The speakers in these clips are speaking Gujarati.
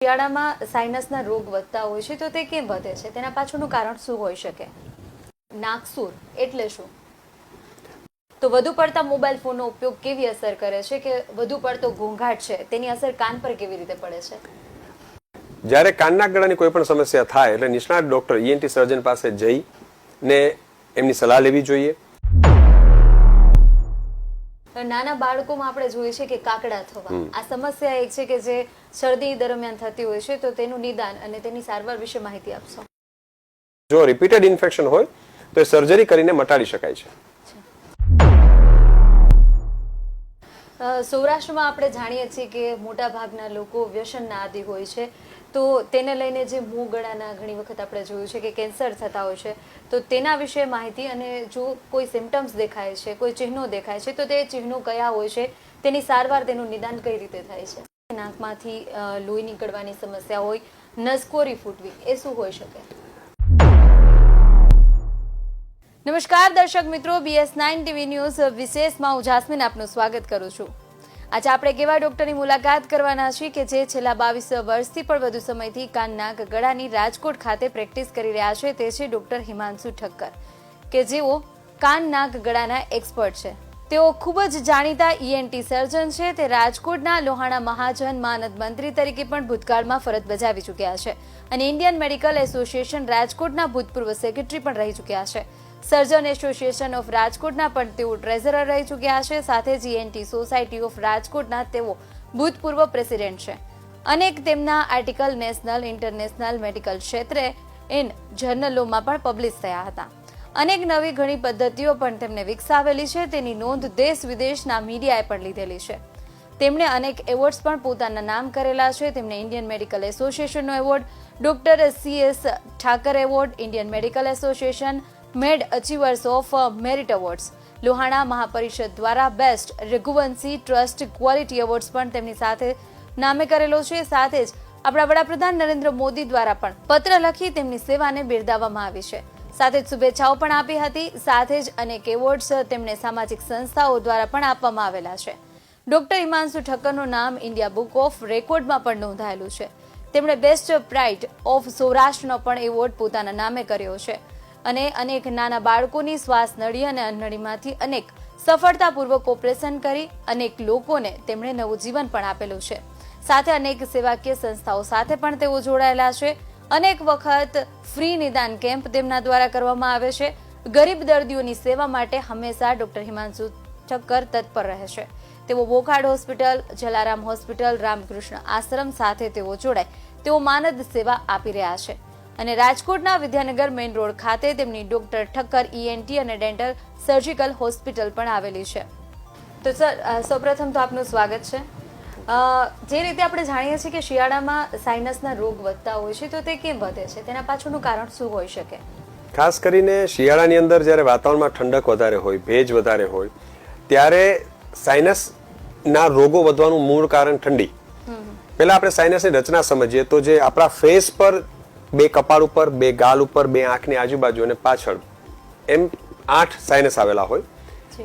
શિયાળામાં સાઇનસના રોગ વધતા હોય છે તો તે કેમ વધે છે? તેના પાછળનું કારણ શું હોઈ શકે? નાકસૂર એટલે શું? તો વધુ પડતા મોબાઈલ ફોનનો ઉપયોગ કેવી અસર કરે છે કે વધુ પડતો ઘોંઘાટ છે તેની અસર કાન પર કેવી રીતે પડે છે? જ્યારે કાનના ગળાની કોઈ પણ સમસ્યા થાય એટલે નિષ્ણાત ડોક્ટર ENT સર્જન પાસે જઈને એમની સલાહ લેવી જોઈએ. નાના બાળકોમાં આપણે જોઈએ છે કે કાકડા થવા આ સમસ્યા એક છે કે જે શરદી દરમિયાન થતી હોય છે, તો તેનું નિદાન અને તેની સારવાર વિશે માહિતી આપશો. જો રિપીટેડ ઇન્ફેક્શન હોય તો એ સર્જરી કરીને મટાડી શકાય છે. સૌરાષ્ટ્રમાં આપણે જાણીએ છીએ કે મોટા ભાગના લોકો વ્યસનના આદિ હોય છે, તો તેને લઈને જે મોં ગળાના ઘણી વખત આપણે જોયું છે કે કેન્સર થતા હોય છે, તો તેના વિશે માહિતી અને જો કોઈ સિમ્ટમ્સ દેખાય છે, કોઈ ચિહ્નો દેખાય છે, તો તે ચિહ્નો કયા હોય છે, તેની સારવાર, તેનું નિદાન કઈ રીતે થાય છે? નાકમાંથી લોહી નીકળવાની સમસ્યા હોય, નસકોરી ફૂટવી, એ શું હોઈ શકે? નમસ્કાર દર્શક મિત્રો, BS9 TV ન્યૂઝ વિશેષમાં હું જાસ્મીન આપનું સ્વાગત કરું છું. આજે આપણે એક એવા ડોક્ટરની મુલાકાત કરવાના છીએ કે જે છેલ્લા 22 વર્ષથી પણ વધુ સમયથી કાન નાક ગળાની રાજકોટ ખાતે પ્રેક્ટિસ કરી રહ્યા છે. તે છે ડોક્ટર હિમાંશુ ઠક્કર, કે જેઓ કાન નાક ગળાના એક્સપર્ટ છે. તેઓ ખૂબ જ જાણીતા ENT સર્જન છે. તે રાજકોટના લોહાણા મહાજન માનદ મંત્રી તરીકે પણ ભૂતકાળમાં ફરજ બજાવી ચૂક્યા છે અને ઇન્ડિયન મેડિકલ એસોસિએશન રાજકોટના ભૂતપૂર્વ સેક્રેટરી પણ રહી ચૂક્યા છે. સર્જન એસોસિએશન ઓફ રાજકોટના પણ તેઓ ટ્રેઝરર રહી ચૂક્યા છે. સાથે જ ENT સોસાયટી ઓફ રાજકોટના તેઓ ભૂતપૂર્વ પ્રેસિડેન્ટ છે. અનેક તેમના આર્ટિકલ નેશનલ ઇન્ટરનેશનલ મેડિકલ ક્ષેત્રે ઇન જર્નલોમાં પણ પબ્લિશ થયા હતા. અનેક નવી ઘણી પદ્ધતિઓ પણ તેમને વિકસાવેલી છે. તેની નોંધ દેશ વિદેશના મીડિયાએ પણ લીધેલી છે. તેમણે અનેક એવોર્ડ્સ પણ પોતાના નામ કરેલા છે. તેમણે ઇન્ડિયન મેડિકલ એસોસિએશનનો award, doctor CS Thakar award, Indian medical association med achievers of merit awards, Lohana Mahaparishad દ્વારા best Raghuvanshi trust quality awards પણ તેમની સાથે નામે કરેલો છે. સાથે જ આપણા વડાપ્રધાન નરેન્દ્ર મોદી દ્વારા પણ પત્ર લખી તેમની સેવાને બિરદાવવામાં આવી છે. સાથે જ શુભેચ્છાઓ પણ આપી હતી. સાથે જ અનેક એવોર્ડ્સ તેમને સામાજિક સંસ્થાઓ દ્વારા પણ આપવામાં આવેલા છે. ડોક્ટર હિમાંશુ ઠક્કરનું નામ ઇન્ડિયા બુક ઓફ રેકોર્ડમાં પણ નોંધાયેલું છે. તેમણે બેસ્ટ પ્રાઇડ ઓફ સૌરાષ્ટ્રનો પણ એવોર્ડ પોતાના નામે કર્યો છે અને અનેક નાના બાળકોની શ્વાસ નળી અને અન્નળીમાંથી અનેક સફળતાપૂર્વક ઓપરેશન કરી અનેક લોકોને તેમણે નવું જીવન પણ આપેલું છે. સાથે અનેક સેવાકીય સંસ્થાઓ સાથે પણ તેઓ જોડાયેલા છે. અનેક વખત ફ્રી નિદાન કેમ્પ તેમના દ્વારા કરવામાં આવે છે. ગરીબ દર્દીઓની સેવા માટે હંમેશા ડોક્ટર હિમાંશુ ઠક્કર તત્પર રહે છે. તેઓ બોખાડ હોસ્પિટલ, જલારામ હોસ્પિટલ, રામકૃષ્ણ આશ્રમ સાથે તેઓ જોડાય તેઓ માનદ સેવા આપી રહ્યા છે અને રાજકોટના વિદ્યાનગર મેઇન રોડ ખાતે તેમની ડોક્ટર ઠક્કર ENT અને ડેન્ટલ સર્જિકલ હોસ્પિટલ પણ આવેલી છે. તો સર, સૌપ્રથમ તો આપનું સ્વાગત છે. જે રીતે આપણે જાણીએ છીએ કે શિયાળામાં સાઇનસના રોગ વધતા હોય છે, તો તે કેમ વધે છે? તેના પાછળનું કારણ શું હોઈ શકે? ખાસ કરીને શિયાળાની અંદર જ્યારે વાતાવરણમાં ઠંડક વધારે હોય, ભેજ વધારે હોય, ત્યારે સાઇનસના રોગો વધવાનું મૂળ કારણ ઠંડી. પહેલા આપણે સાઇનસની રચના સમજીએ તો જે આપણા ફેસ પર બે કપાળ ઉપર, બે ગાલ ઉપર, બે આંખની આજુબાજુ અને પાછળ એમ 8 સાઇનસ આવેલા હોય.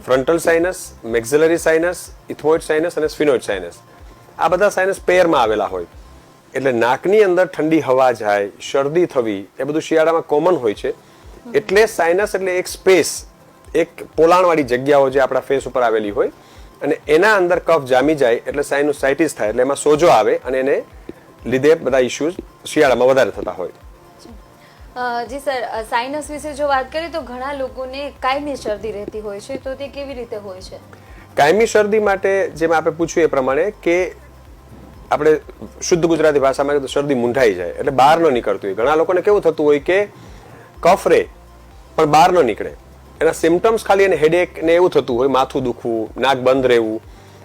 ફ્રન્ટલ સાઇનસ, મેક્સિલરી સાઇનસ, ઇથમોઇડ સાઇનસ અને સ્ફિનોઇડ સાઇનસ. આ બધા સાઇનસ પેરમાં આવેલા હોય. એટલે નાકની અંદર ઠંડી હવા જાય, શરદી થવી, એ બધું શિયાળામાં કોમન હોય છે. એટલે સાઇનસ એટલે એક સ્પેસ, એક પોલાણવાળી જગ્યાઓ જે આપણા ફેસ ઉપર આવેલી હોય અને એના અંદર કફ જામી જાય એટલે સાઇનોસાઇટિસ થાય, એટલે એમાં સોજો આવે અને એને લીધે બધા ઇશ્યુઝ શિયાળામાં વધારે થતા હોય. જી સર, સાઇનસ વિશે જો વાત કરીએ તો ઘણા લોકોને કાયમી શરદી રહેતી હોય છે, તો તે કેવી રીતે હોય છે? કાયમી શરદી માટે જેમ આપણે પૂછ્યું એ પ્રમાણે કે આપણે શુદ્ધ ગુજરાતી ભાષામાં તો શરદી મૂંઢાઈ જાય એટલે બહાર ન નીકળતું હોય. ઘણા લોકોને કેવું થતું હોય કે કફ રહે પણ બહાર ન નીકળે. એના સિમ્ટમ્સ ખાલી એને હેડેક ને એવું થતું હોય, માથું દુખવું, નાક બંધ રહેવું.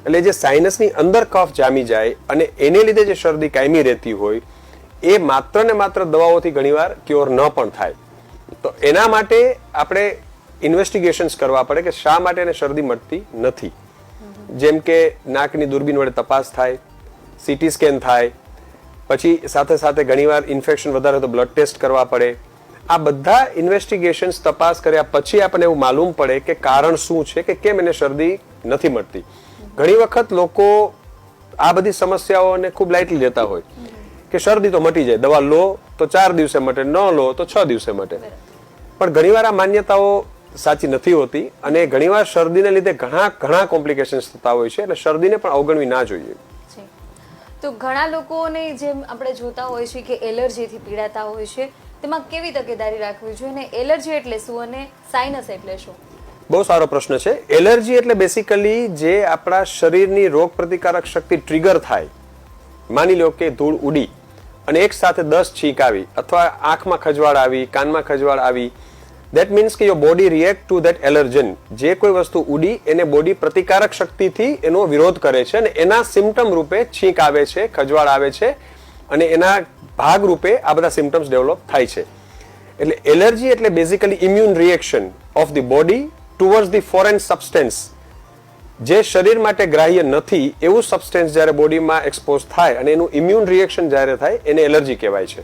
એટલે જે સાઇનસની અંદર કફ જામી જાય અને એને લીધે જે શરદી કાયમી રહેતી હોય એ માત્ર ને માત્ર દવાઓથી ઘણીવાર ક્યોર ન પણ થાય. તો એના માટે આપણે ઇન્વેસ્ટિગેશન્સ કરવા પડે કે શા માટે એને શરદી મળતી નથી. જેમ કે નાકની દૂરબીન વડે તપાસ થાય, CT સ્કેન થાય, પછી સાથે સાથે ઘણીવાર ઇન્ફેક્શન વધારે તો બ્લડ ટેસ્ટ કરવા પડે. આ બધા ઇન્વેસ્ટિગેશન્સ તપાસ કર્યા પછી આપણને એવું માલુમ પડે કે કારણ શું છે કે કેમ એને શરદી નથી મળતી. ઘણી વખત લોકો આ બધી સમસ્યાઓને ખૂબ લાઇટલી લેતા હોય કે શરદી તો મટી જાય, દવા લો તો 4 દિવસે મટે, ન લો તો 6 દિવસે મટે. પણ ઘણીવાર આ માન્યતાઓ સાચી નથી હોતી અને ઘણીવાર શરદીને લીધે ઘણા કોમ્પ્લિકેશન્સ થતા હોય છે, એટલે શરદીને પણ અવગણવી ના જોઈએ. તો ઘણા લોકોને જેમ આપણે જોતા હોય છે કે એલર્જીથી પીડાતા હોય છે, તેમાં કેવી તકેદારી રાખવી જોઈએ અને એલર્જી એટલે શું અને સાઇનસ એટલે શું? બહુ સારો પ્રશ્ન છે. એલર્જી એટલે બેસિકલી જે આપણા શરીરની રોગ પ્રતિકારક શક્તિ ટ્રિગર થાય. માની લો કે ધૂળ ઉડી અને એક સાથે 10 છીંક આવી અથવા આંખમાં ખજવાળ આવી, કાનમાં ખજવાળ આવી, ધેટ મીન્સ કે your body react two that allergen. જે કોઈ વસ્તુ ઉડી એને બોડી પ્રતિકારક શક્તિથી એનો વિરોધ કરે છે અને એના સિમ્પટમ રૂપે છીંક આવે છે, ખજવાળ આવે છે અને એના ભાગ રૂપે આ બધા સિમ્પટમ્સ ડેવલપ થાય છે. એટલે એલર્જી એટલે basically immune reaction of the body towards the foreign substance. જે શરીર માટે ગ્રાહ્ય નથી એવું સબસ્ટન્સ જ્યારે બોડીમાં એક્સપોઝ થાય અને એનું ઇમ્યુન રિએક્શન જ્યારે થાય એને એલર્જી કહેવાય છે.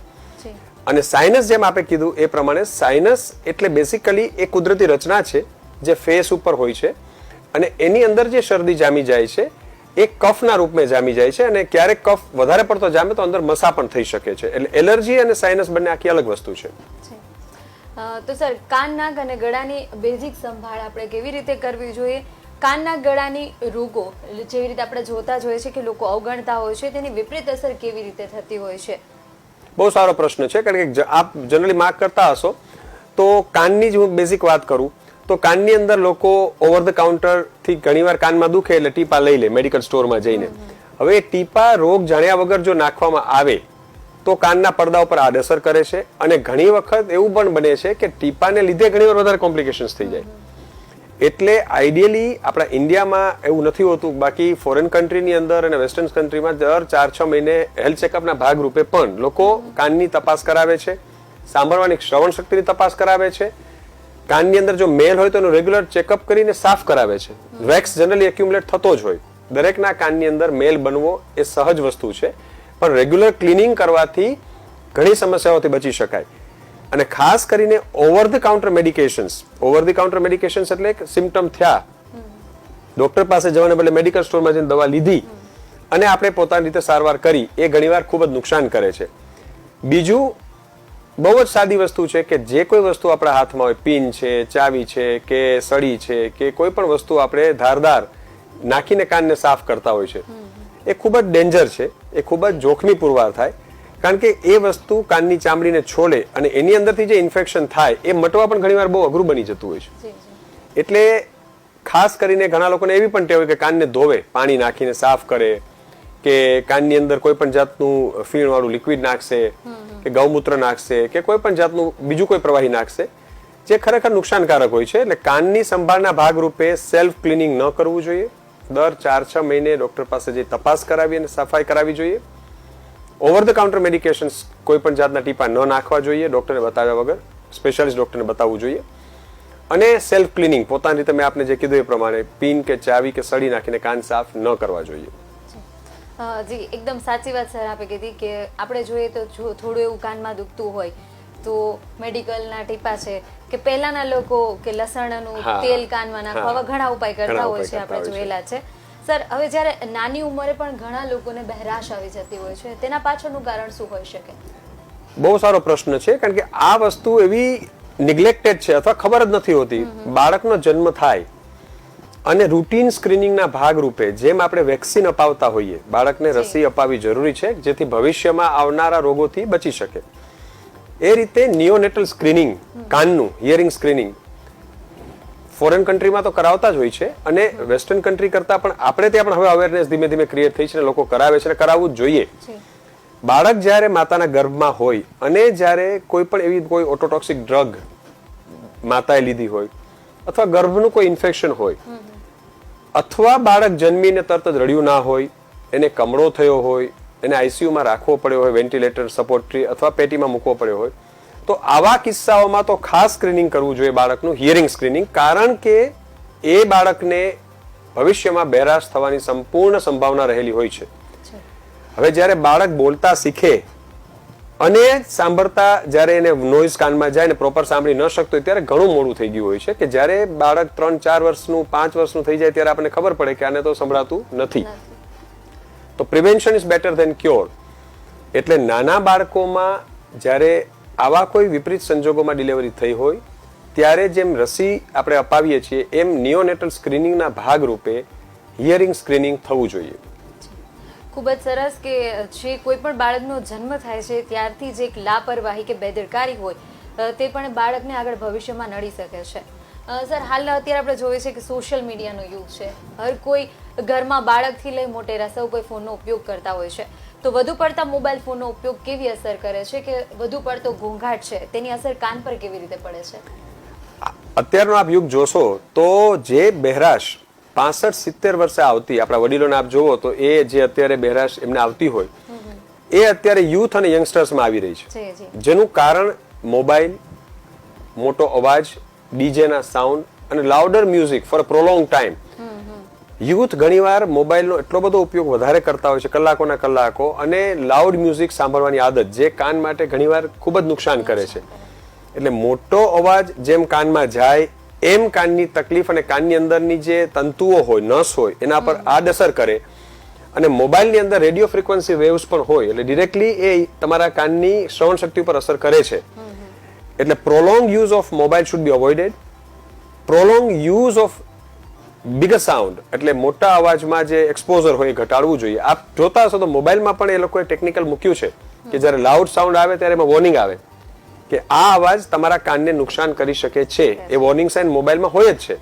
અને સાઇનસ જેમ આપણે કીધું એ પ્રમાણે સાઇનસ એટલે બેસિકલી એ કુદરતી રચના છે જે ફેસ ઉપર હોય છે અને એની અંદર જે શરદી જામી જાય છે એ કફના રૂપમાં જામી જાય છે અને ક્યારેક કફ વધારે પડતો જામે તો અંદર મસા પણ થઈ શકે છે. એટલે એલર્જી અને સાઇનસ બંને આખી અલગ વસ્તુ છે. તો સર, કાન, નાક અને ગળાની બેઝિક સંભાળ આપણે કેવી રીતે કરવી જોઈએ? કાન, નાક, ગળાની રોગો જેવી રીતે આપણે જોતા જોઈએ છે કે લોકો અવગણતા હોય છે, તેની વિપરીત અસર કેવી રીતે થતી હોય છે? બહુ સારો પ્રશ્ન છે, કારણ કે આપ જનરલી માર્ક કરતા હશો તો કાનની જ હું બેઝિક વાત કરું તો કાનની અંદર લોકો ઓવર ધ કાઉન્ટર થી ઘણીવાર કાનમાં દુખે એટલે ટીપા લઈ લે મેડિકલ સ્ટોરમાં જઈને. હવે એ ટીપા રોગ જાણ્યા વગર જો નાખવામાં આવે તો કાનના પડદા ઉપર આડઅસર કરે છે અને ઘણી વખત એવું પણ બને છે કે ટીપાને લીધે ઘણીવાર વધારે કોમ્પ્લિકેશન્સ થઈ જાય. એટલે આઈડિયલી આપણા ઇન્ડિયામાં એવું નથી હોતું, બાકી ફોરેન કન્ટ્રીની અંદર અને વેસ્ટર્ન કન્ટ્રીમાં દર 4-6 મહિને હેલ્થ ચેકઅપના ભાગરૂપે પણ લોકો કાનની તપાસ કરાવે છે, સાંભળવાની શ્રવણ શક્તિની તપાસ કરાવે છે, કાનની અંદર જો મેલ હોય તો એનું રેગ્યુલર ચેકઅપ કરીને સાફ કરાવે છે. વેક્સ જનરલી એક્યુમ્યુલેટ થતો જ હોય, દરેકના કાનની અંદર મેલ બનવો એ સહજ વસ્તુ છે, પણ રેગ્યુલર ક્લિનિંગ કરવાથી ઘણી સમસ્યાઓથી બચી શકાય. અને ખાસ કરીને ઓવર ધ કાઉન્ટર મેડિકેશન્સ એટલે સિમ્પટમ થયા, ડોક્ટર પાસે જવાને બદલે મેડિકલ સ્ટોરમાં જઈને દવા લીધી અને આપણે પોતાની રીતે સારવાર કરી, એ ઘણીવાર ખૂબ જ નુકસાન કરે છે. બીજું બહુ જ સાદી વસ્તુ છે કે જે કોઈ વસ્તુ આપણા હાથમાં હોય, પિન છે, ચાવી છે કે સળી છે કે કોઈ પણ વસ્તુ આપણે ધારદાર નાખીને કાનને સાફ કરતા હોય છે, એ ખૂબ જ ડેન્જર છે, એ ખૂબ જ જોખમી પુરવાર થાય. કારણ કે એ વસ્તુ કાનની ચામડીને છોડે અને એની અંદરથી જે ઇન્ફેક્શન થાય એ મટવા પણ ઘણીવાર બહુ અઘરું બની જતું હોય છે. એટલે ખાસ કરીને ઘણા લોકોને એવી પણ ટેવ હોય કે કાનને ધોવે, પાણી નાખીને સાફ કરે કે કાનની અંદર કોઈ પણ જાતનું ફીણવાળું લિક્વિડ નાખશે કે ગૌમૂત્ર નાખશે કે કોઈ પણ જાતનું બીજું કોઈ પ્રવાહી નાખશે, જે ખરેખર નુકસાનકારક હોય છે. એટલે કાનની સંભાળના ભાગરૂપે સેલ્ફ ક્લિનિંગ ન કરવું જોઈએ. દર 4-6 મહિને ડોક્ટર પાસે જઈ તપાસ કરાવી અને સફાઈ કરાવી જોઈએ. ઓવર ધ કાઉન્ટર મેડિકેશન્સ કોઈ પણ જાતના ટીપા ન નાખવા જોઈએ, ડોક્ટરને બતાવ્યા વગર, સ્પેશિયાલિસ્ટ ડોક્ટરને બતાવવું જોઈએ. અને સેલ્ફ ક્લિનિંગ પોતાની રીતે મેં આપને જે કીધું એ પ્રમાણે પિન કે ચાવી કે સળી નાખીને કાન સાફ ન કરવા જોઈએ. જી, એકદમ સાચી વાત સર આપે કીધી કે આપણે જોઈએ તો જો થોડું એવું કાનમાં દુખતું હોય તો મેડિકલના ટીપા છે કે પહેલાના લોકો કે લસણનું તેલ કાનમાં નાખવા ઘણા ઉપાય કરતા હોય છે, આપણે જોયેલા છે. સર, હવે જ્યારે નાની ઉંમરે પણ ઘણા લોકોને બહેરાશ આવી જતી હોય છે, તેના પાછળનું કારણ શું હોઈ શકે? બહુ સારો પ્રશ્ન છે, કારણ કે આ વસ્તુ એવી નિગ્લેક્ટેડ છે અથવા ખબર જ નથી હોતી. બાળકનો જન્મ થાય અને રૂટીન સ્ક્રીનિંગના ભાગરૂપે જેમ આપણે વેક્સિન અપાવતા હોઈએ, બાળકને રસી અપાવવી જરૂરી છે જેથી ભવિષ્યમાં આવનારા રોગોથી બચી શકે. એ રીતે નિયોનેટલ સ્ક્રીનિંગ, કાનનું હિયરિંગ સ્ક્રીનિંગ ફોરેન કન્ટ્રીમાં તો કરાવતા જ હોય છે અને વેસ્ટર્ન કન્ટ્રી કરતા પણ આપણે ત્યાં પણ હવે અવેરનેસ ધીમે ધીમે ક્રિએટ થઈ છે અને લોકો કરાવે છે અને કરાવવું જ જોઈએ. બાળક જ્યારે માતાના ગર્ભમાં હોય અને જ્યારે કોઈ પણ એવી કોઈ ઓટોટોક્સિક ડ્રગ માતાએ લીધી હોય અથવા ગર્ભનું કોઈ ઇન્ફેક્શન હોય અથવા બાળક જન્મીને તરત જ રડ્યું ના હોય, એને કમળો થયો હોય, એને આઈસીયુમાં રાખવો પડ્યો હોય, વેન્ટિલેટર સપોર્ટરી અથવા પેટીમાં મૂકવો પડ્યો હોય, તો આવા કિસ્સાઓમાં તો ખાસ સ્ક્રીનિંગ કરવું જોઈએ બાળકનું, હિયરિંગ સ્ક્રીનિંગ. કારણ કે એ બાળકને ભવિષ્યમાં બહેરાશ થવાની સંપૂર્ણ સંભાવના રહેલી હોય છે. હવે જ્યારે બાળક બોલતા શીખે અને સાંભળતા જ્યારે એને નોઇઝ કાનમાં જાય ને પ્રોપર સાંભળી ન શકતો હોય ત્યારે ઘણું મોડું થઈ ગયું હોય છે કે જ્યારે બાળક 3-4 વર્ષનું 5 વર્ષનું થઈ જાય ત્યારે આપણને ખબર પડે કે આને તો સંભળાતું નથી. તો prevention is better than cure. એટલે નાના બાળકોમાં જ્યારે આવા કોઈ વિપરીત સંજોગોમાં ડિલિવરી થઈ હોય ત્યારે જેમ રસી આપણે અપાવીએ છીએ એમ નિયોનેટલ સ્ક્રીનિંગના ભાગરૂપે હિયરિંગ સ્ક્રીનિંગ થવું જોઈએ. ખૂબ જ સરસ કે જે કોઈ પણ બાળકનો જન્મ થાય છે ત્યારથી જે એક લાપરવાહી કે બેદરકારી હોય તે પણ બાળકને આગળ ભવિષ્યમાં નડી શકે છે. સર, હાલ અત્યારે આપણે જોઈએ છે કે સોશિયલ મીડિયાનો યુગ છે. હર કોઈ ઘરમાં બાળકથી લઈ મોટેરા સૌ કોઈ ફોનનો ઉપયોગ કરતા હોય છે. તો વધુ પડતા મોબાઈલ ફોનનો ઉપયોગ કેવી અસર કરે છે કે વધુ પડતો ઘોંઘાટ છે તેની અસર કાન પર કેવી રીતે પડે છે? અત્યારનો આપ યુગ જોશો તો જે બહેરાશ 65-70 વર્ષે આવતી આપણા વડીલોને આપ જોવો તો એ જે અત્યારે બહેરાશ એમને આવતી હોય એ અત્યારે યુથ અને યંગસ્ટર્સમાં આવી રહી છે. જેનું કારણ મોબાઈલ, મોટો અવાજ, ડીજેના સાઉન્ડ અને louder music for prolong time. Youth ઘણીવાર મોબાઈલનો એટલો બધો ઉપયોગ વધારે કરતા હોય છે, કલાકોના કલાકો, અને લાઉડ મ્યુઝિક સાંભળવાની આદત જે કાન માટે ઘણીવાર ખૂબ જ નુકસાન કરે છે. એટલે મોટો અવાજ જેમ કાનમાં જાય એમ કાનની તકલીફ અને કાનની અંદરની જે તંતુઓ હોય, નસ હોય, એના પર આડઅસર કરે. અને મોબાઈલની અંદર રેડિયો ફ્રીક્વન્સી વેવ્સ પણ હોય એટલે ડિરેક્ટલી એ તમારા કાનની શ્રવણ શક્તિ પર અસર કરે છે. એટલે prolong use of mobile should be avoided. Prolong use of bigger sound એટલે મોટા અવાજમાં જે એક્સપોઝર હોય એ ઘટાડવું જોઈએ. આપ જોતા હશો તો મોબાઈલમાં પણ એ લોકોએ ટેકનિકલ મૂક્યું છે કે જ્યારે લાઉડ સાઉન્ડ આવે ત્યારે એમાં વોર્નિંગ આવે કે આ અવાજ તમારા કાનને નુકસાન કરી શકે છે. એ વોર્નિંગ સાઇન મોબાઈલમાં હોય જ છે.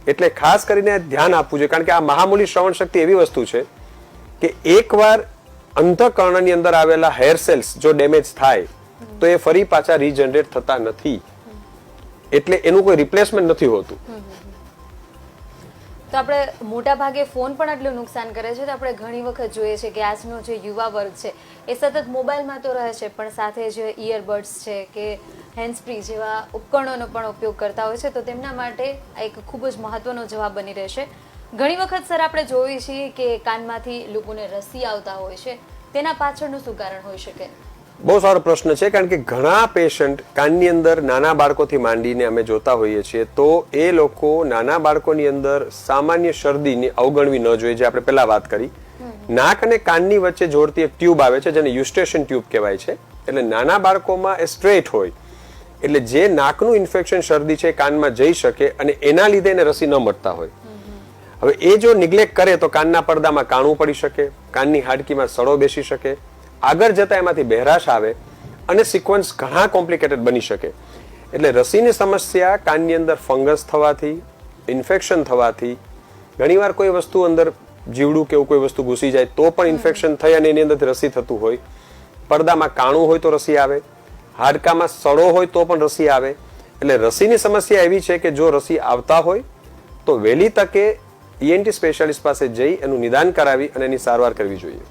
એટલે ખાસ કરીને ધ્યાન આપવું જોઈએ કારણ કે આ મહામૂલી શ્રવણ શક્તિ એવી વસ્તુ છે કે એકવાર અંતઃકર્ણની અંદર આવેલા હેર સેલ્સ જો ડેમેજ થાય તો એ ફરી પાછા રીજનરેટ થતા નથી. એટલે એનું કોઈ રિપ્લેસમેન્ટ નથી હોતું. તો આપણે મોટા ભાગે ફોન પણ એટલું નુકસાન કરે છે તો આપણે ઘણી વખત જોઈએ છે કે આજનો જે યુવા વર્ગ છે એ સતત મોબાઈલમાં તો રહે છે પણ સાથે જે ઇયરબડ્સ છે કે હેન્ડસ્ફ્રી જેવા ઉપકરણોનો પણ ઉપયોગ કરતા હોય છે. તો તેમના માટે એક ખૂબ જ મહત્વનો જવાબ બની રહેશે. ઘણી વખત સર આપણે જોઈએ છીએ કે કાનમાંથી લોકોને રસી આવતા હોય છે, તેના પાછળનું શું કારણ હોઈ શકે? બહુ સારો પ્રશ્ન છે કારણ કે ઘણા પેશન્ટ કાનની અંદર નાના બાળકોથી માંડીને અમે જોતા હોઈએ છીએ તો એ લોકો નાના બાળકોની અંદર સામાન્ય શરદીને અવગણવી ન જોઈએ જે આપણે પહેલા વાત કરી. નાક અને કાનની વચ્ચે જોડતી એક ટ્યુબ આવે છે જેને યુસ્ટેશન ટ્યુબ કહેવાય છે. એટલે નાના બાળકોમાં એ સ્ટ્રેટ હોય એટલે જે નાકનું ઇન્ફેક્શન શરદી છે કાનમાં જઈ શકે અને એના લીધે એને રસી ન મળતા હોય. હવે એ જો નિગ્લેક્ટ કરે તો કાનના પડદામાં કાણું પડી શકે, કાનની હાડકીમાં સડો બેસી શકે, આગળ જતા એમાંથી બહેરાશ આવે અને સિક્વન્સ ઘણા કોમ્પ્લિકેટેડ બની શકે. એટલે રસીની સમસ્યા કાનની અંદર ફંગસ થવાથી, ઇન્ફેક્શન થવાથી, ઘણીવાર કોઈ વસ્તુ અંદર જીવડું કે એવું કોઈ વસ્તુ ઘૂસી જાય તો પણ ઇન્ફેક્શન થઈ અને એની અંદરથી રસી થતું હોય, પડદામાં કાણું હોય તો રસી આવે, હાડકામાં સડો હોય તો પણ રસી આવે. એટલે રસીની સમસ્યા એવી છે કે જો રસી આવતા હોય તો વહેલી તકે ઈએનટી સ્પેશિયાલિસ્ટ પાસે જઈ એનું નિદાન કરાવી અને એની સારવાર કરવી જોઈએ.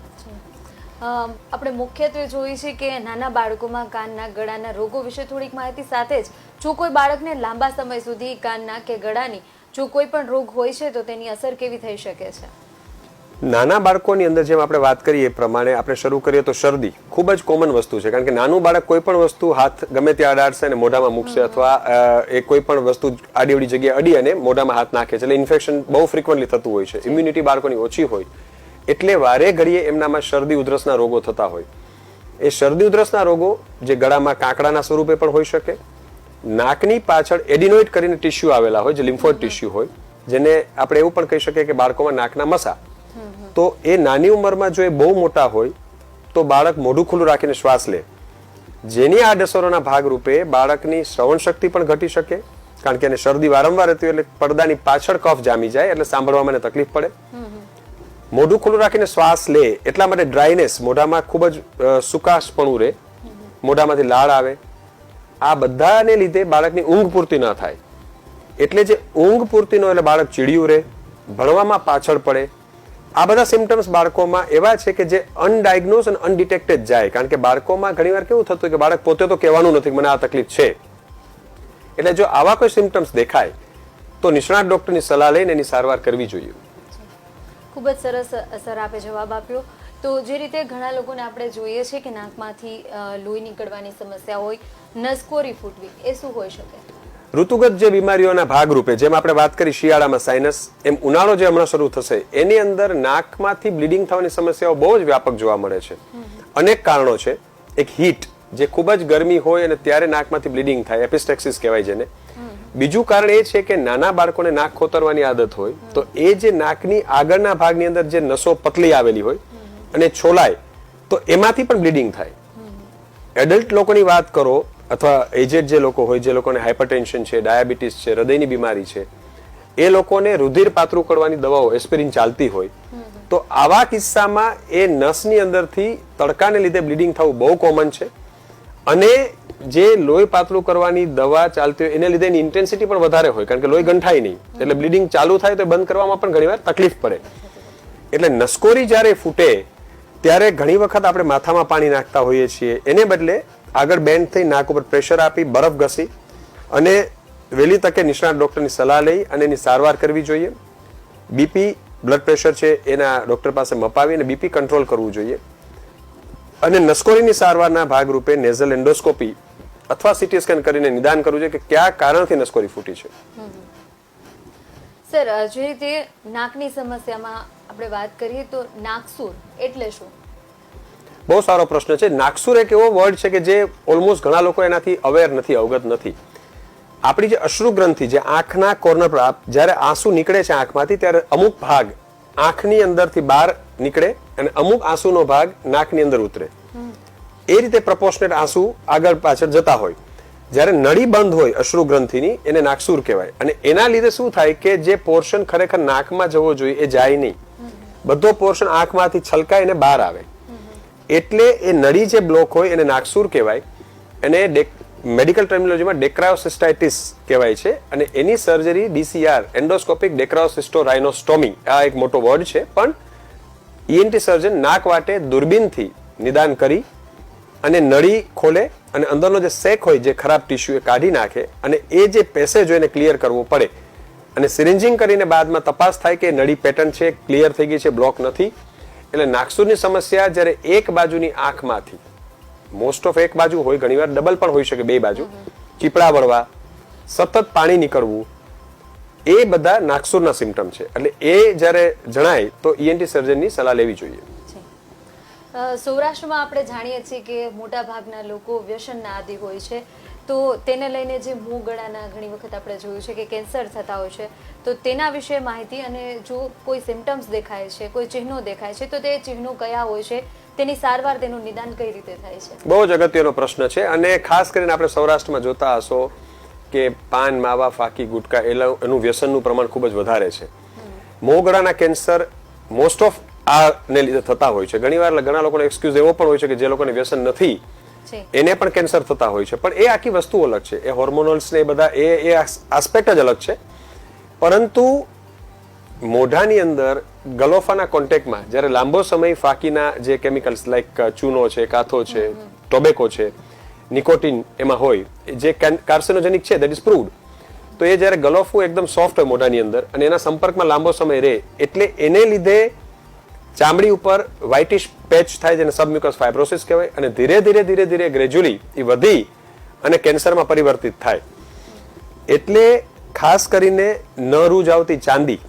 આપણે મુખ્યત્વે જોઈએ છે કે નાના બાળકોમાં કાનના ગળાના રોગો વિશે થોડીક માહિતી સાથે જ જો કોઈ બાળકને લાંબા સમય સુધી કાનના કે ગળાની જો કોઈ પણ રોગ હોય છે તો તેની અસર કેવી થઈ શકે છે? નાના બાળકોની અંદર જેમ આપણે વાત કરીએ એ પ્રમાણે આપણે શરૂ કરીએ તો શરદી ખૂબ જ કોમન વસ્તુ છે કારણ કે નાનું બાળક કોઈ પણ વસ્તુ હાથ ગમે ત્યાં અડાડશે અને મોઢામાં મૂકશે અથવા એ કોઈ પણ વસ્તુ આડીઅવળી જગ્યાએ અડી અને મોઢામાં હાથ નાખે છે. એટલે ઇન્ફેક્શન બહુ ફ્રિકવન્ટલી થતું હોય છે. ઇમ્યુનિટી બાળકોની ઓછી હોય એટલે વારે ઘડીએ એમનામાં શરદી ઉધરસના રોગો થતા હોય. એ શરદી ઉધરસના રોગો જે ગળામાં કાંકડાના સ્વરૂપે પણ હોઈ શકે, નાકની પાછળ એડિનોઇડ કરીને ટિશ્યુ આવેલા હોય જે લિમ્ફોઇડ ટિશ્યુ હોય જેને આપણે એવું પણ કહી શકીએ કે બાળકોમાં નાકના મસા. તો એ નાની ઉંમરમાં જો એ બહુ મોટા હોય તો બાળક મોઢું ખુલ્લું રાખીને શ્વાસ લે જેની આડઅસરોના ભાગરૂપે બાળકની શ્રવણ શક્તિ પણ ઘટી શકે કારણ કે એને શરદી વારંવાર રહેતી હોય એટલે પડદાની પાછળ કફ જામી જાય એટલે સાંભળવામાં એને તકલીફ પડે. મોઢું ખુલ્લું રાખીને શ્વાસ લે એટલા માટે ડ્રાયનેસ મોઢામાં ખૂબ જ સુકાશપણું રહે, મોઢામાંથી લાળ આવે. આ બધાને લીધે બાળકની ઊંઘ પૂરતી ન થાય. એટલે જે ઊંઘ પૂરતી ન એટલે બાળક ચીડિયું રહે, ભણવામાં પાછળ પડે. આ બધા સિમ્ટમ્સ બાળકોમાં એવા છે કે જે અનડાયગ્નોઝ અને અનડિટેક્ટેડ જાય કારણ કે બાળકોમાં ઘણીવાર કેવું થતું કે બાળક પોતે તો કહેવાનું નથી મને આ તકલીફ છે. એટલે જો આવા કોઈ સિમ્ટમ્સ દેખાય તો નિષ્ણાત ડોક્ટરની સલાહ લઈને એની સારવાર કરવી જોઈએ. ખૂબ જ સરસ સર આપે જવાબ આપ્યો. તો જે રીતે ઘણા લોકોને આપણે જોઈએ છે કે નાકમાંથી લોહી નીકળવાની સમસ્યા હોય, નસકોરી ફૂટવી, એ શું હોઈ શકે? ઋતુગત જે બીમારીઓના ભાગરૂપે જેમ આપણે વાત કરી શિયાળામાં સાઇનસ, એમ ઉનાળો જે હમણાં શરૂ થશે એની અંદર નાકમાંથી બ્લીડિંગ થવાની સમસ્યાઓ બહુ જ વ્યાપક જોવા મળે છે. અનેક કારણો છે. એક હીટ, જે ખૂબ જ ગરમી હોય અને ત્યારે નાકમાંથી બ્લીડિંગ થાય, એપિસ્ટેક્સિસ કહેવાય જેને. બીજું કારણ એ છે કે નાના બાળકોને નાક ખોતરવાની આદત હોય તો એ જે નાકની આગળના ભાગની અંદર જે નસો પતલી આવેલી હોય અને છોલાય તો એમાંથી પણ બ્લીડિંગ થાય. એડલ્ટ લોકોની વાત કરો અથવા એજેડ જે લોકો હોય, જે લોકોને હાઇપરટેન્શન છે, ડાયાબિટીસ છે, હૃદયની બીમારી છે, એ લોકોને રુધિર પાતળું કરવાની દવાઓ એસ્પિરિન ચાલતી હોય તો આવા કિસ્સામાં એ નસની અંદરથી તડકાને લીધે બ્લીડિંગ થવું બહુ કોમન છે. અને જે લોહી પાતળું કરવાની દવા ચાલતી હોય એને લીધે એની ઇન્ટેન્સિટી પણ વધારે હોય, કારણ કે લોહી ગંઠાય નહીં, એટલે બ્લીડિંગ ચાલુ થાય તો બંધ કરવામાં પણ ઘણીવાર તકલીફ પડે. એટલે નસકોરી જ્યારે ફૂટે ત્યારે ઘણી વખત આપણે માથામાં પાણી નાખતા હોઈએ છીએ, એને બદલે આગળ બેન્ડ થઈ નાક ઉપર પ્રેશર આપી બરફ ઘસી અને વહેલી તકે નિષ્ણાત ડોક્ટરની સલાહ લઈ અને એની સારવાર કરવી જોઈએ. બીપી, બ્લડ પ્રેશર છે એના ડોક્ટર પાસે મપાવી અને બીપી કંટ્રોલ કરવું જોઈએ. અને નસકોરીની સારવારના ભાગરૂપે નેઝલ એન્ડોસ્કોપી અથવા સીટી સ્કેન કરીને નિદાન કરવું જોઈએ કે કયા કારણથી નસકોરી ફૂટી છે. સર, જે રીતે નાકની સમસ્યામાં આપણે વાત કરીએ તો નાકસુર એટલે શું? બહુ સારો પ્રશ્ન છે. નાકસુર એક એવો વર્ડ છે કે જે ઓલમોસ્ટ ઘણા લોકો એનાથી અવેર નથી, અવગત નથી. આપણી જે અશ્રુ ગ્રંથિ, જે આંખના કોર્નર પર જ્યારે આંસુ નીકળે છે આંખમાંથી ત્યારે અમુક ભાગ આંખની અંદરથી બહાર નીકળે અને અમુક આંસુનો ભાગ નાકની અંદર ઉતરે. એ રીતે પ્રપોર્શનેટ આંસુ આગળ પાછળ જતા હોય. જ્યારે નળી બંધ હોય અશ્રુ ગ્રંથિની એને નાકસુર કહેવાય. અને એના લીધે શું થાય કે જે પોર્શન ખરેખર નાકમાં જવો જોઈએ એ જાય નહીં, બધો પોર્શન આંખમાંથી છલકાય અને બહાર આવે. એટલે એ નળી જે બ્લોક હોય એને નાકસુર કહેવાય. એને મેડિકલ ટર્મિનોલોજીમાં ડેક્રાયોસિસ્ટાઇટિસ કહેવાય છે. અને એની સર્જરી DCR, એન્ડોસ્કોપિક ડેક્રાયોસિસ્ટોરાઇનોસ્ટોમી, આ એક મોટો વર્ડ છે. પણ ENT સર્જન નાક વાટે દૂરબીનથી નિદાન કરી અને નળી ખોલે અને અંદરનો જે સેક હોય, જે ખરાબ ટિશ્યુ એ કાઢી નાખે અને એ જે પેસેજ હોય એને ક્લિયર કરવો પડે. અને સિરિન્જિંગ કરીને બાદમાં તપાસ થાય કે નળી પેટર્ન છે, ક્લિયર થઈ ગઈ છે, બ્લોક નથી. એટલે નાકસુરની સમસ્યા જ્યારે એક બાજુની આંખમાંથી, મોસ્ટ ઓફ એક બાજુ હોય, ઘણીવાર ડબલ પણ હોઈ શકે, બે બાજુ, ચીપડા વળવા, સતત પાણી નીકળવું, એ બધા નાકસુરના સિમ્ટમ છે. એટલે એ જ્યારે જણાય તો ENT સર્જનની સલાહ લેવી જોઈએ. સૌરાષ્ટ્રમાં આપણે જાણીએ છીએ કે મોટા ભાગના લોકો વ્યસનના આદિ હોય છે, તો તેને લઈને જે મોં ગળાના ઘણી વખત આપણે જોયું છે કે કેન્સર થતા હોય છે, તો તેના વિશે માહિતી અને જો કોઈ સિમ્ટમ્સ દેખાય છે, કોઈ ચિહ્નો દેખાય છે, તો તે ચિહ્નો કયા હોય છે, તેની સારવાર, તેનું નિદાન કઈ રીતે થાય છે? બહુ જ અગત્યનો પ્રશ્ન છે. અને ખાસ કરીને આપણે સૌરાષ્ટ્રમાં જોતા હશો કે પાન, માવા, ફાકી, ગુટકા એનું વ્યસનનું પ્રમાણ ખૂબ જ વધારે છે. મોં ગળાના કેન્સર મોસ્ટ ઓફ આને લીધે થતા હોય છે. ઘણીવાર ઘણા લોકોનો એક્સક્યુઝ એવો પણ હોય છે કે જે લોકોને વ્યસન નથી એને પણ કેન્સર થતા હોય છે. પણ એ આખી વસ્તુ અલગ છે. એ હોર્મોનલ્સ ને એ બધા એ આસ્પેક્ટ જ અલગ છે. પરંતુ મોઢાની અંદર ગલોફાના કોન્ટેક્ટમાં જ્યારે લાંબો સમય ફાકીના જે કેમિકલ્સ લાઈક ચૂનો છે, કાથો છે, ટોબેકો છે, નિકોટિન એમાં હોય, જે કાર્સિનોજેનિક છે, દેટ ઇઝ પ્રૂવડ. તો એ જ્યારે ગલોફું એકદમ સોફ્ટ હોય મોઢાની અંદર અને એના સંપર્કમાં લાંબો સમય રહે એટલે એને લીધે ચામડી ઉપર વ્હાઇટિશ પેચ થાય, જેને સબમ્યુકસ ફાઇબ્રોસિસ કહેવાય. અને ધીરે ધીરે ધીરે ધીરે ગ્રેજ્યુઅલી એ વધી અને કેન્સરમાં પરિવર્તિત થાય. એટલે ખાસ કરીને ન રૂજ આવતી ચાંદી,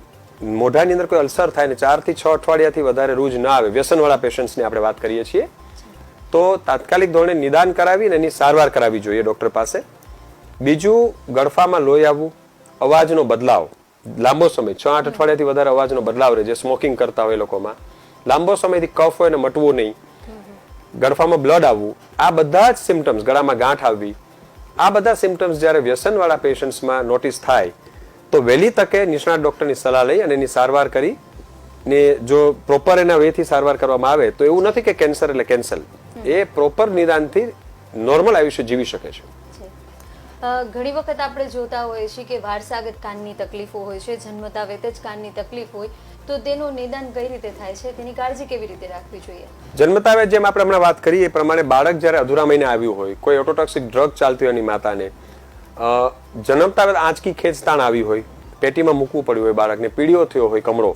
મોઢાની અંદર કોઈ અલ્સર થાય ને 4 થી 6 અઠવાડિયાથી વધારે રૂજ ના આવે, વ્યસનવાળા પેશન્ટ્સની આપણે વાત કરીએ છીએ, તો તાત્કાલિક ધોરણે નિદાન કરાવી અને એની સારવાર કરાવવી જોઈએ ડોક્ટર પાસે. બીજું, ગળફામાં લોહી આવવું, અવાજનો બદલાવ, લાંબો સમય 6-8 અઠવાડિયાથી વધારે અવાજનો બદલાવ રહે, જે સ્મોકિંગ કરતા હોય લોકોમાં, લાંબો સમયથી કફ હોય ને મટવું નહીં, ગળફામાં બ્લડ આવવું, આ બધા જ સિમ્ટમ્સ, ગળામાં ગાંઠ આવવી, આ બધા સિમ્ટમ્સ જ્યારે વ્યસનવાળા પેશન્ટ્સમાં નોટિસ થાય તો વહેલી તકે નિષ્ણાત ડોક્ટરની સલાહ લઈ અને એની સારવાર કરી ને જો પ્રોપર એના વેથી સારવાર કરવામાં આવે તો એવું નથી કે કેન્સર એટલે કેન્સર, એ પ્રોપર નિદાનથી નોર્મલ આયુષ્ય જીવી શકે છે. ઘણી વખત આપણે જોતા હોઈએ છીએ કે વારસાગત કાનની તકલીફો હોય છે, જન્મતા વેત જ કાનની તકલીફ હોય, તો તેનું નિદાન કઈ રીતે થાય છે, તેની કાળજી કેવી રીતે રાખવી જોઈએ? જન્મતા વેત, જેમ આપણે હમણાં વાત કરી એ પ્રમાણે, બાળક જ્યારે અધૂરા મહિને આવ્યું હોય, કોઈ ઓટોટોક્સિક ડ્રગ ચાલતી હોય એની માતાને, જન્મતા વેત આંચકી ખેંચતાણ આવી હોય, પેટીમાં મૂકવું પડ્યું હોય બાળકને, પીળીઓ થયો હોય કમળો,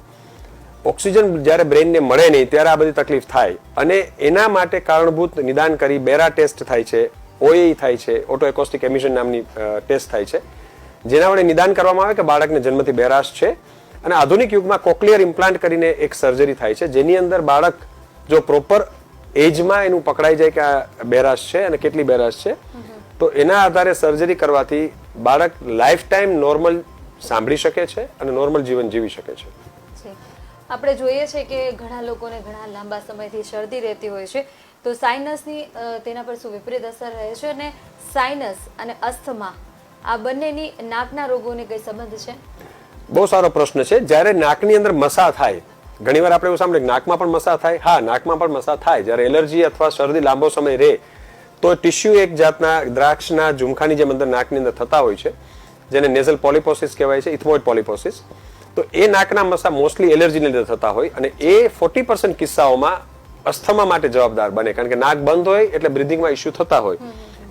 ઓક્સિજન જ્યારે બ્રેનને મળે નહીં ત્યારે આ બધી તકલીફ થાય. અને એના માટે કારણભૂત નિદાન કરી બેરા ટેસ્ટ થાય છે, OAE થાય છે, ઓટો એકોસ્ટિક એમિશન નામની ટેસ્ટ થાય છે, જેના વડે નિદાન કરવામાં આવે કે બાળકને જન્મથી બેરાશ છે. અને આધુનિક યુગમાં કોક્લિયર ઇમ્પ્લાન્ટ કરીને એક સર્જરી થાય છે, જેની અંદર બાળક જો પ્રોપર એજમાં એનું પકડાઈ જાય કે આ બહેરાશ છે અને કેટલી બહેરાશ છે, તો એના આધારે સર્જરી કરવાથી બાળક લાઈફ ટાઈમ નોર્મલ સાંભળી શકે છે અને નોર્મલ જીવન જીવી શકે છે. છે. આપણે જોઈએ છે કે ઘણા લોકોને ઘણા લાંબા સમયથી શરદી રહેતી હોય છે, તો સાઇનસની તેના પર શું વિપરીત અસર રહે છે, અને સાઇનસ અને અસ્થમા આ બંનેની નાકના રોગોને કઈ સંબંધ છે? બહુ સારો પ્રશ્ન છે. જ્યારે નાકની અંદર મસા થાય, ઘણીવાર આપણે એવું સાંભળીએ નાકમાં પણ મસા થાય. હા, નાકમાં પણ મસા થાય. જ્યારે એલર્જી અથવા શરદી લાંબો સમય રહે તો ટિશ્યુ એક જાતના દ્રાક્ષના ઝુમખાની જેમ અંદર નાકની અંદર થતા હોય છે, જેને નેઝલ પોલિપોસિસ કહેવાય છે, ઇથમોઇડ પોલિપોસિસ. તો એ નાકના મસા મોસ્ટલી એલર્જીને લીધે થતા હોય, અને એ 40% કિસ્સાઓમાં અસ્થમા માટે જવાબદાર બને, કારણ કે નાક બંધ હોય એટલે બ્રીધિંગમાં ઇશ્યુ થતા હોય,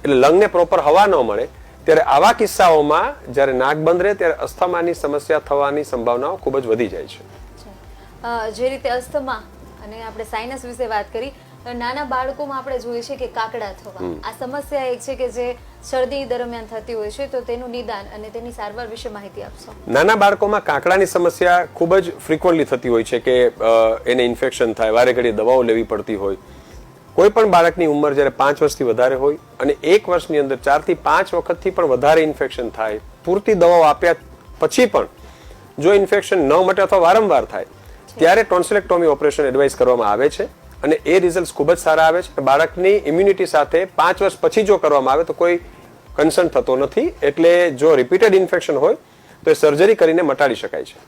એટલે લંગને પ્રોપર હવા ન મળે. ત્યારે આવા કિસ્સાઓમાં જ્યારે નાક બંધ રહે ત્યારે અસ્થમાની સમસ્યા થવાની સંભાવનાઓ ખૂબ જ વધી જાય છે. જે રીતે અસ્થમા અને આપણે સાઇનસ વિશે વાત કરી, નાના બાળકોમાં આપણે જોઈએ છે કે કાકડા થવા, આ સમસ્યા એક છે કે જે શરદી દરમિયાન થતી હોય છે, તો તેનું નિદાન અને તેની સારવાર વિશે માહિતી આપશો. નાના બાળકોમાં કાકડાની સમસ્યા ખૂબ જ ફ્રીક્વન્ટલી થતી હોય છે કે એને ઇન્ફેક્શન થાય, વારે ઘડીએ દવાઓ લેવી પડતી હોય. કોઈ પણ બાળકની ઉંમર જ્યારે 5 વર્ષથી વધારે હોય અને 1 વર્ષની અંદર 4 થી 5 વખતથી પણ વધારે ઇન્ફેક્શન થાય, પૂરતી દવાઓ આપ્યા પછી પણ જો ઇન્ફેક્શન ન મટે અથવા વારંવાર થાય, ત્યારે ટોન્સિલેક્ટોમી ઓપરેશન એડવાઇસ કરવામાં આવે છે, અને એ રિઝલ્ટ ખૂબ જ સારા આવે છે. બાળકની ઇમ્યુનિટી સાથે 5 વર્ષ પછી જો કરવામાં આવે તો કોઈ કન્સર્ન થતો નથી. એટલે જો રિપીટેડ ઇન્ફેક્શન હોય તો એ સર્જરી કરીને મટાડી શકાય છે.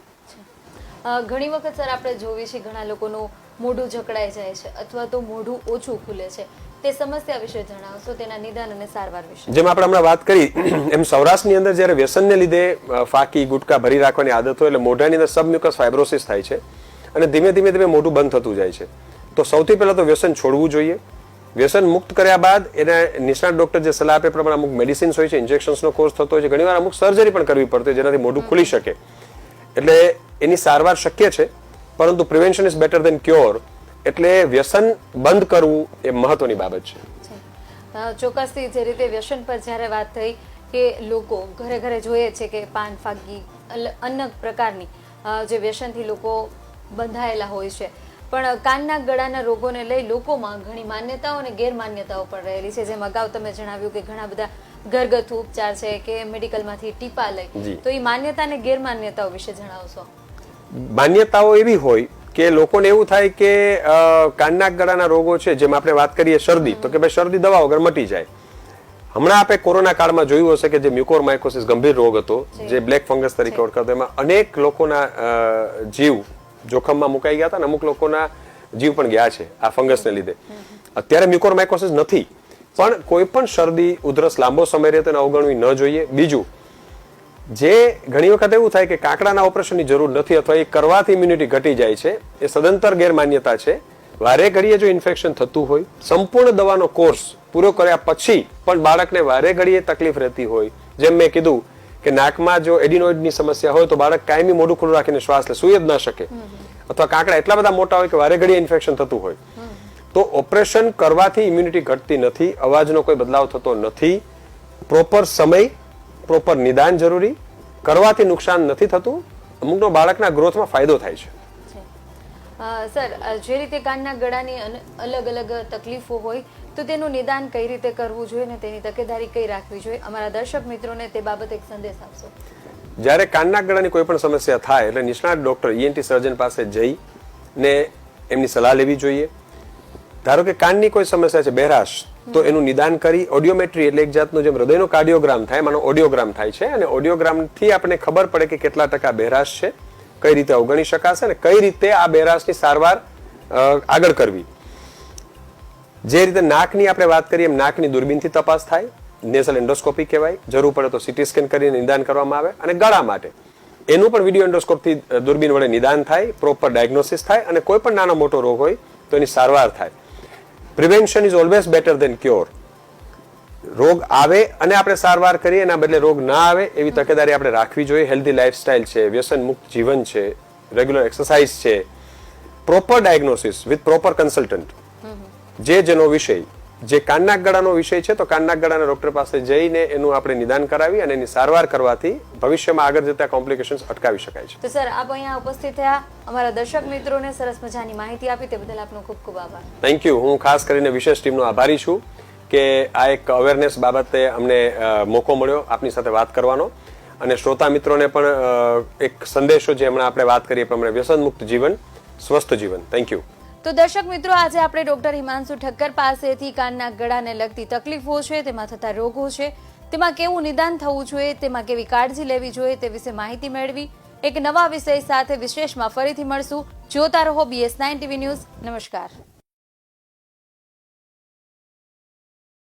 ઘણી વખત સર આપણે જોઈએ છીએ ઘણા લોકોનું મોઢું જકડાઈ જાય છે અથવા તો મોઢું ઓછું ખુલે છે, તે સમસ્યા વિશે જણાવશો, તેના નિદાન અને સારવાર વિશે? જેમ આપણે હમણાં વાત કરી એમ સૌરાષ્ટ્રની અંદર જ્યારે વ્યસનને લીધે ફાકી ગુટકા ભરી રાખવાની આદત હોય એટલે મોઢાની અંદર સબમ્યુકસ ફાઇબ્રોસિસ થાય છે અને ધીમે ધીમે મોઢું બંધ થતું જાય છે. તો સૌથી પહેલા તો વ્યસન છોડવું જોઈએ. વ્યસન મુક્ત કર્યા બાદ એના નિષ્ણાત ડોક્ટર જે સલાહ આપે પ્રમાણે અમુક મેડિસિન્સ હોય છે, ઇન્જેક્શન્સનો કોર્સ થતો હોય છે, ઘણીવાર અમુક સર્જરી પણ કરવી પડતી હોય જેનાથી મોઢું ખુલી શકે. એટલે એની સારવાર શક્ય છે, પરંતુ prevention is better than cure. એટલે વ્યસન બંધ કરવું એ મહત્વની બાબત છે. ચોક્કસથી જે રીતે વ્યસન પર જ્યારે વાત થઈ કે લોકો ઘરે ઘરે જોઈએ છે કે પાન, ફાકી, અન્ય પ્રકારની જે વ્યસનથી લોકો બંધાયેલા હોય છે, પણ કાનના ગળાના રોગોને લઈ લોકોમાં ઘણી માન્યતાઓ અને ગેરમાન્યતાઓ પણ રહેલી છે. જેમ અગાઉ તમે જણાવ્યું કે ઘણા બધા ઘરગથ્થુ ઉપચાર છે કે મેડિકલમાંથી ટીપા લઈ, તો એ માન્યતા અને ગેરમાન્યતાઓ વિશે જણાવશો? માન્યતાઓ એવી હોય કે લોકોને એવું થાય કે કાનના ગળાના રોગો છે, જેમ આપણે વાત કરીએ શરદી, તો કે ભાઈ શરદી દવા વગર મટી જાય. હમણાં આપણે કોરોના કાળમાં જોયું હશે કે જે મ્યુકોરમાઇકોસિસ ગંભીર રોગ હતો, જે બ્લેક ફંગસ તરીકે ઓળખાતો, એમાં અનેક લોકોના જીવ જોખમમાં મુકાઈ ગયા હતા અને અમુક લોકોના જીવ પણ ગયા છે આ ફંગસને લીધે. અત્યારે મ્યુકોરમાઇકોસિસ નથી, પણ કોઈ પણ શરદી ઉધરસ લાંબો સમય રહે તો એને અવગણવી ન જોઈએ. બીજું, જે ઘણી વખત એવું થાય કે કાકડાના ઓપરેશનની જરૂર નથી અથવા એ કરવાથી ઇમ્યુનિટી ઘટી જાય છે, એ સદંતર ગેરમાન્યતા છે. વારે ઘડીએ જો ઇન્ફેક્શન થતું હોય, સંપૂર્ણ દવાનો કોર્સ પૂરો કર્યા પછી પણ બાળકને વારે ઘડીએ તકલીફ રહેતી હોય, જેમ મેં કીધું કે નાકમાં જો એડિનોઇડની સમસ્યા હોય તો બાળક કાયમી મોઢું ખુલ્લું રાખીને શ્વાસ લે, સૂઈ જ ન શકે, અથવા કાકડા એટલા બધા મોટા હોય કે વારે ઘડીએ ઇન્ફેક્શન થતું હોય, તો ઓપરેશન કરવાથી ઇમ્યુનિટી ઘટતી નથી, અવાજનો કોઈ બદલાવ થતો નથી. પ્રોપર સમય, પ્રોપર નિદાન જરૂરી, કરવાથી નુકસાન નથી થતું, અમુકનો બાળકના ગ્રોથમાં ફાયદો થાય છે. સર, જે રીતે કાનના ગળાની અલગ અલગ તકલીફો હોય તો તેનું નિદાન કઈ રીતે કરવું જોઈએ ને તેની તકેદારી કઈ રાખવી જોઈએ, અમારા દર્શક મિત્રોને તે બાબતે એક સંદેશ આપશો? જ્યારે કાનના ગળાની કોઈ પણ સમસ્યા થાય એટલે નિષ્ણાત ડોક્ટર ENT સર્જન પાસે જઈને એમની સલાહ લેવી જોઈએ. ધારો કે કાનની કોઈ સમસ્યા છે, બહેરાશ, તો એનું નિદાન કરી ઓડિયોમેટ્રી એટલે એક જાતનો જેમ હૃદયનો કાર્ડિયોગ્રામ થાય, એનો ઓડિયોગ્રામ થાય છે, અને ઓડિયોગ્રામથી આપણને ખબર પડે કે કેટલા ટકા બહેરાશ છે, કઈ રીતે અવગણી શકાશે અને કઈ રીતે આ બહેરાશની સારવાર આગળ કરવી. જે રીતે નાકની આપણે વાત કરીએ એમ નાકની દૂરબીનથી તપાસ થાય, નેઝલ એન્ડોસ્કોપી કહેવાય, જરૂર પડે તો CT સ્કેન કરીને નિદાન કરવામાં આવે. અને ગળા માટે એનું પણ વિડીયો એન્ડોસ્કોપથી દૂરબીન વડે નિદાન થાય, પ્રોપર ડાયગ્નોસિસ થાય, અને કોઈ પણ નાનો મોટો રોગ હોય તો એની સારવાર થાય. Prevention is always better than cure. રોગ આવે અને આપણે સારવાર કરીએ, એના બદલે રોગ ના આવે એવી તકેદારી આપણે રાખવી જોઈએ. હેલ્ધી લાઈફસ્ટાઈલ છે, વ્યસન મુક્ત જીવન છે, રેગ્યુલર એક્સરસાઇઝ છે, proper diagnosis with proper consultant, જેનો વિષય જે કાનના ગળાનો વિષય છે તો કાનના ગળાના ડોક્ટર પાસે જઈને એનું આપણે નિદાન કરાવી અને એની સારવાર કરવાથી ભવિષ્યમાં આગળ જતા કોમ્પ્લિકેશન્સ અટકાવી શકાય છે. તો સર આપ અહીંયા ઉપસ્થિત થયા, અમારા દર્શક મિત્રોને સરસ મજાની માહિતી આપી, તે બદલ આપનો ખૂબ ખૂબ આભાર. Thank you. હું ખાસ કરીને વિશેષ ટીમનો આભારી છું કે આ એક અવેરનેસ બાબતે અમને મોકો મળ્યો આપની સાથે વાત કરવાનો, અને શ્રોતા મિત્રોને પણ એક સંદેશો જે હમણાં આપણે વાત કરીએ પ્રમાણે વ્યસન મુક્ત જીવન, સ્વસ્થ જીવન. Thank you. તો દર્શક મિત્રો, આજે આપણે ડોક્ટર હિમાંશુ ઠક્કર પાસેથી કાનના ગળાને લગતી તકલીફો છે, તેમાં થતા રોગો છે, તેમાં કેવું નિદાન થવું જોઈએ, તેમાં કેવી કાળજી લેવી જોઈએ તે વિશે માહિતી મેળવી. એક નવા વિષય સાથે વિશેષમાં ફરીથી મળશું. જોતા રહો BS9 TV ન્યૂઝ. નમસ્કાર.